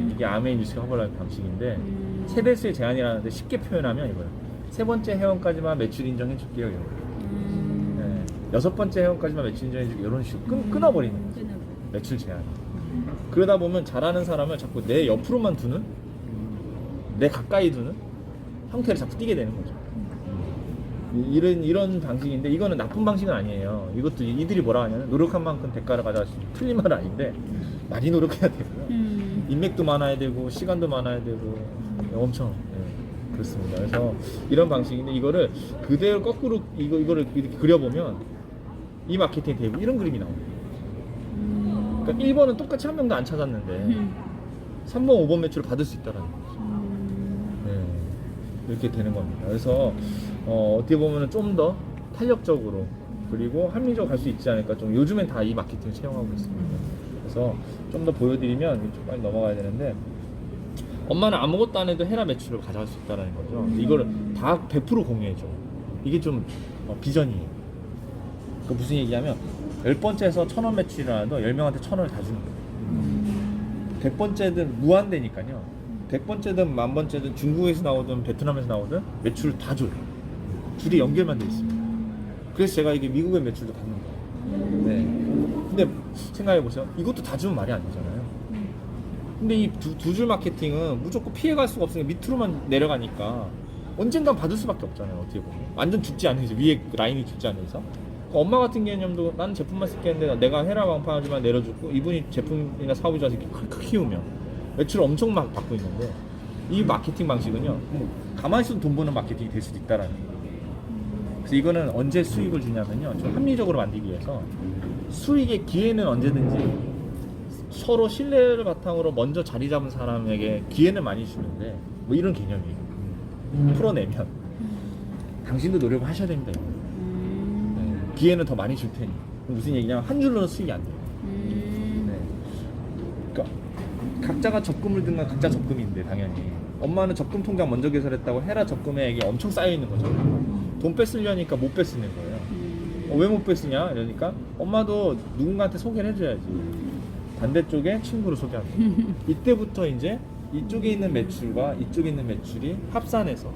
이게 아메이뉴스킨 허벌라이프 방식인데 세대수의 제한이라는데 쉽게 표현하면 이거예요. 3번째 회원까지만 매출 인정해 줄게요. 이런 네. 6번째 회원까지만 매출 인정해 줄게요. 이런 식으로 끊어버리는 거죠. 매출 제한. 그러다 보면 잘하는 사람을 자꾸 내 옆으로만 두는, 내 가까이 두는 형태를 자꾸 띄게 되는 거죠. 이런 방식인데 이거는 나쁜 방식은 아니에요. 이것도 이들이 뭐라 하냐면 노력한 만큼 대가를 가져갈 수 있는 틀린 말은 아닌데 많이 노력해야 되고요. 인맥도 많아야 되고 시간도 많아야 되고 엄청 그렇습니다. 그래서 이런 방식인데 이거를 그대로 거꾸로 이거를 이렇게 그려보면 이 마케팅 대부 이런 그림이 나옵니다. 그러니까 1번은 똑같이 한 명도 안 찾았는데 3번, 5번 매출을 받을 수 있다는 거죠. 이렇게 되는 겁니다. 그래서 어떻게 보면 좀 더 탄력적으로 그리고 합리적으로 갈 수 있지 않을까. 좀 요즘엔 다 이 마케팅을 채용하고 있습니다. 그래서 좀 더 보여드리면 좀 빨리 넘어가야 되는데 엄마는 아무것도 안 해도 헤라 매출을 가져갈 수 있다는 거죠. 이거를 다 100% 공유해줘. 이게 좀 비전이에요. 그 무슨 얘기냐면 10번째에서 1000원 매출이라도 10명한테 1000원을 다 주는 거예요. 100번째든 무한대니까요. 100번째든 10,000번째든 중국에서 나오든 베트남에서 나오든 매출을 다 줘요. 줄이 연결만 돼 있습니다. 그래서 제가 이게 미국의 매출도 받는 거예요. 네. 근데 생각해보세요. 이것도 다 주면 말이 안 되잖아요. 근데 이 두 줄 마케팅은 무조건 피해갈 수가 없으니까 밑으로만 내려가니까 언젠간 받을 수밖에 없잖아요. 어떻게 보면 완전 죽지 않은 이상, 위에 라인이 죽지 않은 이상. 엄마 같은 개념도 나는 제품만 쓸겠는데 내가 헤라 왕판하지만 내려주고 이분이 제품이나 사업이 좋아서 이렇게 크게 키우면 매출을 엄청 막 받고 있는데 이 마케팅 방식은요 뭐 가만히 있어도 돈 버는 마케팅이 될 수도 있다라는 거예요. 그래서 이거는 언제 수익을 주냐면요 좀 합리적으로 만들기 위해서 수익의 기회는 언제든지 서로 신뢰를 바탕으로 먼저 자리 잡은 사람에게 기회는 많이 주는데 뭐 이런 개념이에요. 풀어내면 당신도 노력을 하셔야 됩니다. 네. 기회는 더 많이 줄 테니. 무슨 얘기냐면 한 줄로는 수익이 안 돼요. 네. 그러니까 각자가 적금을 든 건 각자 적금인데 당연히 엄마는 적금 통장 먼저 개설했다고 헤라 적금액이 엄청 쌓여 있는 거죠. 돈 뺏으려니까 못 뺏는 거예요. 왜 못 뺏으냐? 이러니까 엄마도 누군가한테 소개를 해줘야지. 반대쪽에 친구를 소개합니다. 이때부터 이제 이쪽에 있는 매출과 이쪽에 있는 매출이 합산해서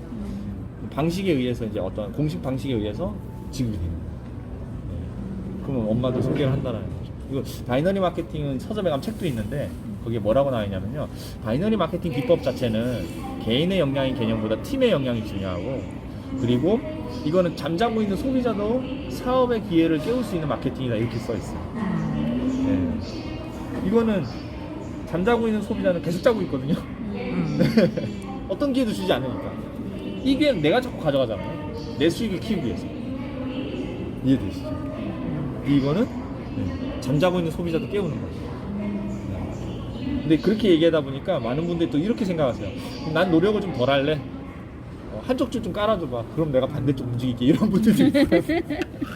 방식에 의해서 이제 어떤 공식 방식에 의해서 지급이 됩니다. 네. 그러면 엄마도 소개를 한다는 거죠. 이거 바이너리 마케팅은 서점에 가면 책도 있는데 거기에 뭐라고 나와 있냐면요. 바이너리 마케팅 기법 자체는 개인의 역량인 개념보다 팀의 역량이 중요하고 그리고 이거는 잠자고 있는 소비자도 사업의 기회를 깨울 수 있는 마케팅이다 이렇게 써 있어요. 네. 이거는 잠자고 있는 소비자는 계속 자고 있거든요. 어떤 기회도 주지 않으니까 이게 내가 자꾸 가져가잖아요. 내 수익을 키우기 위해서. 이해되시죠? 이거는 잠자고 있는 소비자도 깨우는 거죠. 근데 그렇게 얘기하다 보니까 많은 분들이 또 이렇게 생각하세요. 난 노력을 좀 덜 할래. 한쪽 줄 좀 깔아줘봐. 그럼 내가 반대쪽 움직일게. 이런 분들도 있고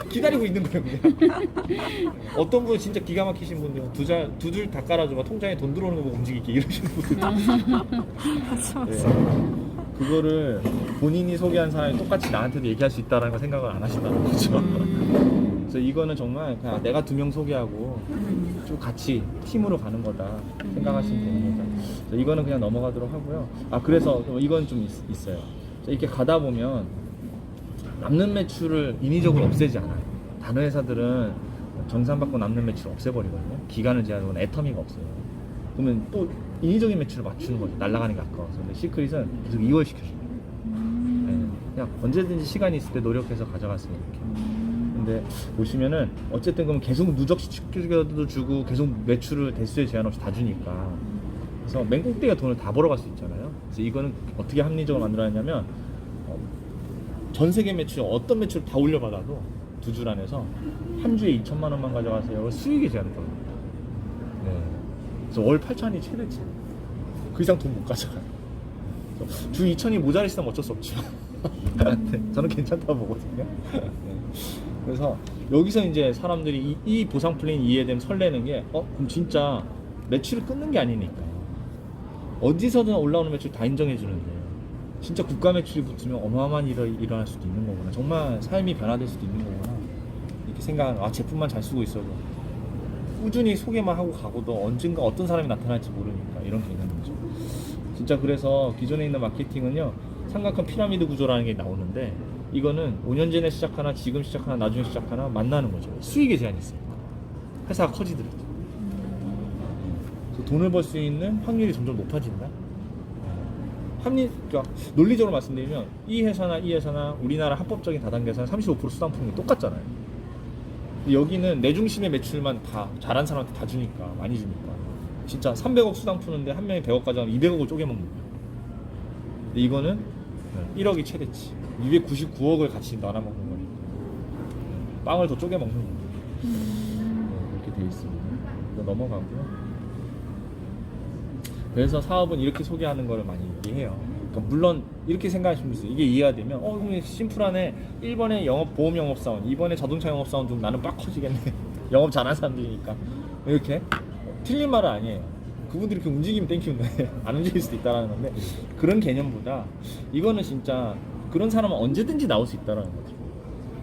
기다리고 있는 거예요 그냥. 어떤 분은 진짜 기가 막히신 분들은 두 줄 다 깔아줘봐. 통장에 돈 들어오는 거 보고 움직일게. 이러시는 분들도 네. 그거를 본인이 소개한 사람이 똑같이 나한테도 얘기할 수 있다는 거 생각을 안 하신다는 거죠. 그래서 이거는 정말 그냥 내가 2명 소개하고 좀 같이 팀으로 가는 거다 생각하시면 됩니다. 이거는 그냥 넘어가도록 하고요. 그래서 이건 좀 있어요. 이렇게 가다 보면 남는 매출을 인위적으로 없애지 않아요. 다른 회사들은 정산받고 남는 매출을 없애버리거든요. 기간을 제한하거나 애터미가 없어요. 그러면 또 인위적인 매출을 맞추는 거죠. 날아가는 게 아까워서. 근데 시크릿은 계속 이월시켜줘요. 네. 그냥 언제든지 시간이 있을 때 노력해서 가져갔어요. 이렇게. 근데 보시면은 어쨌든 그럼 계속 누적시켜도 주고 계속 매출을 대수에 제한 없이 다 주니까 그래서 맹꽁대가 돈을 다 벌어갈 수 있잖아요. 그래서 이거는 어떻게 합리적으로 만들어놨냐면 전 세계 매출 어떤 매출 다 올려받아도 두 줄 안에서 한 주에 2천만 원만 가져가세요. 수익이 제한이 됩니다. 네. 그래서 월 8천이 최대치. 그 이상 돈 못 가져가요. 주 2천이 모자라시다면 어쩔 수 없죠. 저는 괜찮다고 보거든요. 네. 그래서 여기서 이제 사람들이 이 보상 플랜 이해되면 설레는 게 그럼 진짜 매출을 끊는 게 아니니까 어디서든 올라오는 매출 다 인정해 주는데 진짜 국가 매출이 붙으면 어마어마한 일이 일어날 수도 있는 거구나. 정말 삶이 변화될 수도 있는 거구나. 이렇게 생각하는 제품만 잘 쓰고 있어도 꾸준히 소개만 하고 가고도 언젠가 어떤 사람이 나타날지 모르니까 이런 개념이죠. 진짜 그래서 기존에 있는 마케팅은요 삼각형 피라미드 구조라는 게 나오는데 이거는 5년 전에 시작하나 지금 시작하나 나중에 시작하나 만나는 거죠. 수익에 제한이 있으니까 회사가 커지더라도 돈을 벌 수 있는 확률이 점점 높아진다. 그러니까 논리적으로 말씀드리면 이 회사나 우리나라 합법적인 다단계에서는 35% 수당 푸는 게 똑같잖아요. 근데 여기는 내 중심의 매출만 다 잘한 사람한테 다 주니까 많이 주니까 진짜 300억 수당 푸는데 한 명이 100억 가져가면 200억을 쪼개먹는 거예요. 근데 이거는 1억이 최대치 299억을 같이 나눠먹는 거니까 빵을 더 쪼개먹는 거예요. 이렇게 돼 있습니다. 이거 넘어가고요. 그래서 사업은 이렇게 소개하는 거를 많이 얘기해요. 그러니까 물론 이렇게 생각하시면 있어요. 이게 이해가 되면 그럼 심플하네. 1번에 보험 영업사원, 2번에 자동차 영업사원 좀 나는 빡 커지겠네. 영업 잘하는 사람들이니까 이렇게 틀린 말은 아니에요. 그분들이 이렇게 움직이면 땡큐인데 안 움직일 수도 있다는 건데 그런 개념보다 이거는 진짜 그런 사람은 언제든지 나올 수 있다는 거죠.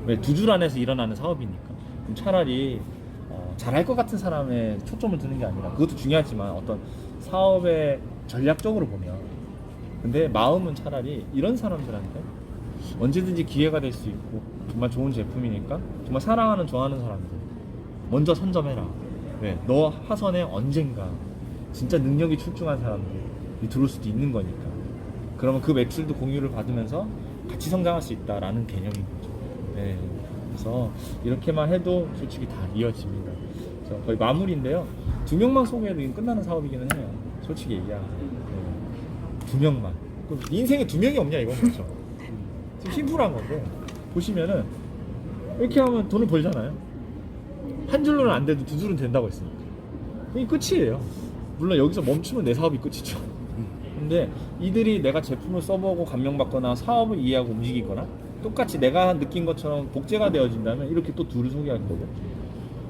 왜 두 줄 안에서 일어나는 사업이니까. 그럼 차라리 잘할 것 같은 사람에 초점을 두는 게 아니라 그것도 중요하지만 어떤 사업의 전략적으로 보면 근데 마음은 차라리 이런 사람들한테 언제든지 기회가 될 수 있고 정말 좋은 제품이니까 정말 사랑하는 좋아하는 사람들 먼저 선점해라. 왜? 너 하선에 언젠가 진짜 능력이 출중한 사람들이 들어올 수도 있는 거니까 그러면 그 매출도 공유를 받으면서 같이 성장할 수 있다라는 개념인 거죠. 네. 그래서 이렇게만 해도 솔직히 다 이어집니다. 그래서 거의 마무리인데요. 2명만 소개해도 이건 끝나는 사업이기는 해요. 솔직히 얘기하면. 네. 2명만. 그럼 인생에 2명이 없냐 이건 거죠. 지금 심플한 건데 보시면은 이렇게 하면 돈을 벌잖아요. 한 줄로는 안 돼도 2줄은 된다고 했으니까. 이게 끝이에요. 물론 여기서 멈추면 내 사업이 끝이죠. 근데 이들이 내가 제품을 써보고 감명받거나 사업을 이해하고 움직이거나 똑같이 내가 느낀 것처럼 복제가 되어진다면 이렇게 또 둘을 소개할 거고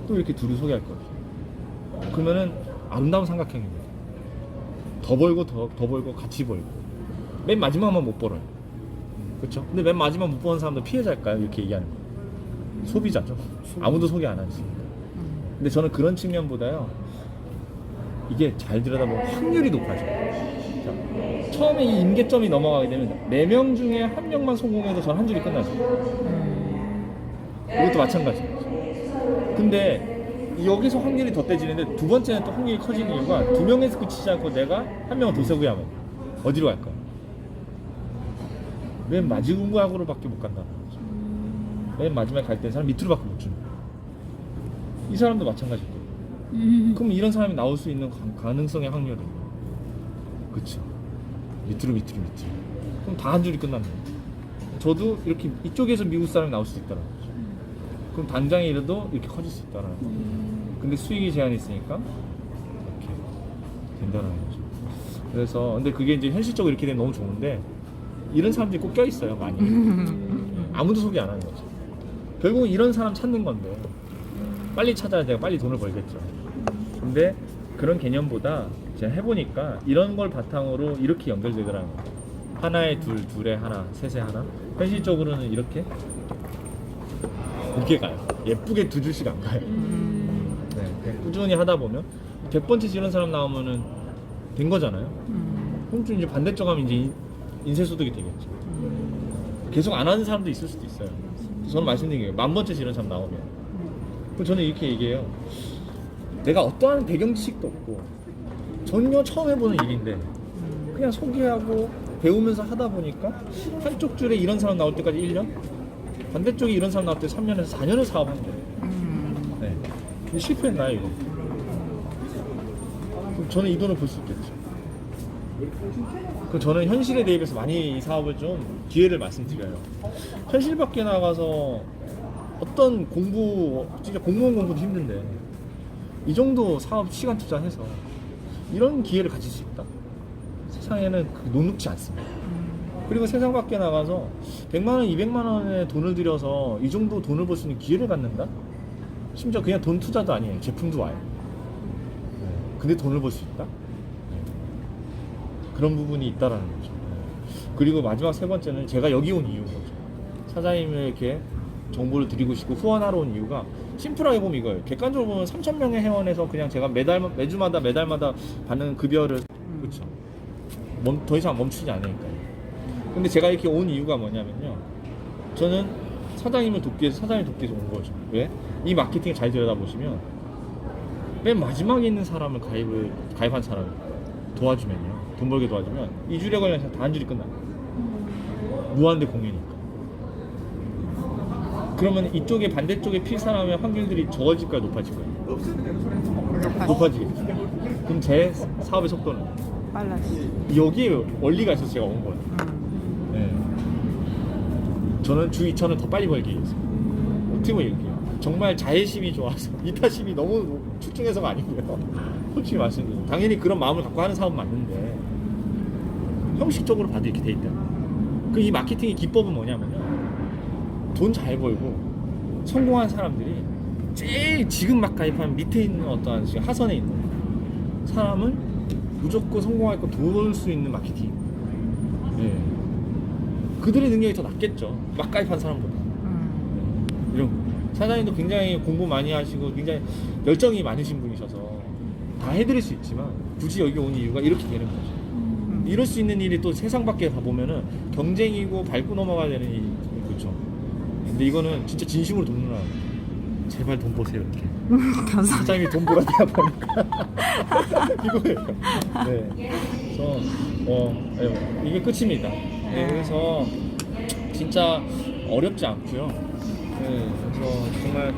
또 이렇게 둘을 소개할 거고 그러면은 아름다운 삼각형입니다. 더 벌고 더 벌고 같이 벌고 맨 마지막만 못 벌어요. 그렇죠? 근데 맨 마지막 못 버는 사람도 피해자일까요? 이렇게 얘기하는 거 소비자죠. 아무도 소개 안 하시니까. 근데 저는 그런 측면보다요 이게 잘 들여다보면 확률이 높아져요. 자, 처음에 이 임계점이 넘어가게 되면 4명 중에 1명만 성공해도 저는 한 줄이 끝나죠. 이것도 마찬가지죠. 근데 여기서 확률이 덧대지는데 두 번째는 또 확률이 커지는 이유가 2명에서 그치지 않고 내가 1명을 더 세우게 하면 어디로 갈까요? 맨 마지막으로밖에 못 간다는 거죠. 맨 마지막에 갈 때는 사람 밑으로밖에 못 주는 거예요. 이 사람도 마찬가지일 거예요. 그럼 이런 사람이 나올 수 있는 가능성의 확률은 그쵸 밑으로 그럼 다 한 줄이 끝납니다. 저도 이렇게 이쪽에서 미국 사람이 나올 수 있다는 거죠. 그럼 당장에 이래도 이렇게 커질 수 있다는 거죠. 근데 수익이 제한이 있으니까 이렇게 된다는 거죠. 그래서 근데 그게 이제 현실적으로 이렇게 되면 너무 좋은데 이런 사람들이 꼭 껴있어요 많이. 아무도 소개 안 하는 거죠. 결국 이런 사람 찾는 건데 빨리 찾아야 내가 빨리 돈을 벌겠죠. 근데 그런 개념보다 제가 해보니까 이런 걸 바탕으로 이렇게 연결되더라고요. 하나에 둘, 둘에 하나, 셋에 하나. 현실적으로는 이렇게 가요. 예쁘게 2줄씩 안 가요. 네, 그냥 꾸준히 하다 보면 100번째 이런 사람 나오면은 된 거잖아요. 그럼 좀 이제 반대쪽 하면 이제 인쇄소득이 되겠죠. 계속 안 하는 사람도 있을 수도 있어요. 저는 말씀드린 게 10,000번째 이런 사람 나오면 그럼 저는 이렇게 얘기해요. 내가 어떠한 배경 지식도 없고 전혀 처음 해보는 일인데 그냥 소개하고 배우면서 하다 보니까 한쪽 줄에 이런 사람 나올 때까지 1년 반대쪽에 이런 사람 나올 때 3년에서 4년을 사업한 거예요. 네. 근데 실패했나요 이거? 그럼 저는 이 돈을 벌 수 있겠죠. 그럼 저는 현실에 대입해서 많이 이 사업을 좀 기회를 말씀드려요. 현실 밖에 나가서 어떤 공부 진짜 공무원 공부도 힘든데 이 정도 사업 시간 투자해서 이런 기회를 가질 수 있다. 세상에는 녹록지 않습니다. 그리고 세상 밖에 나가서 100만 원, 200만 원의 돈을 들여서 이 정도 돈을 벌 수 있는 기회를 갖는다? 심지어 그냥 돈 투자도 아니에요. 제품도 와요. 근데 돈을 벌 수 있다? 그런 부분이 있다라는 거죠. 그리고 마지막 3번째는 제가 여기 온 이유인 거죠. 사장님에게 정보를 드리고 싶고 후원하러 온 이유가 심플하게 보면 이거예요. 객관적으로 보면 3,000명의 회원에서 그냥 제가 매주마다 매달마다 받는 급여를 그렇죠. 더 이상 멈추지 않으니까요. 근데 제가 이렇게 온 이유가 뭐냐면요. 저는 사장님을 돕기 위해서 온 거죠. 왜? 이 마케팅을 잘 들여다보시면 맨 마지막에 있는 사람을 가입한 사람을 도와주면요. 돈 벌게 도와주면 이 줄에 걸려서 다 한 줄이 끝나. 무한대 공유니까. 그러면 이쪽에 반대쪽에 필 사람의 확률들이 적어질 거야, 높아질 거야? 높아지겠지. 그럼 제 사업의 속도는 빨라지. 여기에 원리가 있어서 제가 온 거예요. 네. 저는 주 2천을 더 빨리 벌기 위해서. 어떻게 보면 이렇게요. 정말 자애심이 좋아서 이타심이 너무 출중해서가 아니고요. 솔직히 말씀드리면 당연히 그런 마음을 갖고 하는 사업은 맞는데 형식적으로 봐도 이렇게 돼 있다. 그 이 마케팅의 기법은 뭐냐면요. 돈 잘 벌고 성공한 사람들이 제일 지금 막 가입하면 밑에 있는 어떠한 하선에 있는 사람을 무조건 성공할 거 도울 수 있는 마케팅. 네. 그들의 능력이 더 낫겠죠. 막 가입한 사람보다. 네. 이런 거. 사장님도 굉장히 공부 많이 하시고 굉장히 열정이 많으신 분이셔서 다 해드릴 수 있지만 굳이 여기 온 이유가 이렇게 되는 거죠. 이럴 수 있는 일이 또 세상 밖에 가보면은 경쟁이고 밟고 넘어가야 되는 일이 그렇죠. 근데 이거는 진짜 진심으로 돈 누나 제발 돈 버세요 이렇게. 감사합니다. 사장님이 돈 벌어야 보니까 이거예요. 네. 그래서 이게 끝입니다. 네, 그래서 진짜 어렵지 않고요. 네, 그래서 정말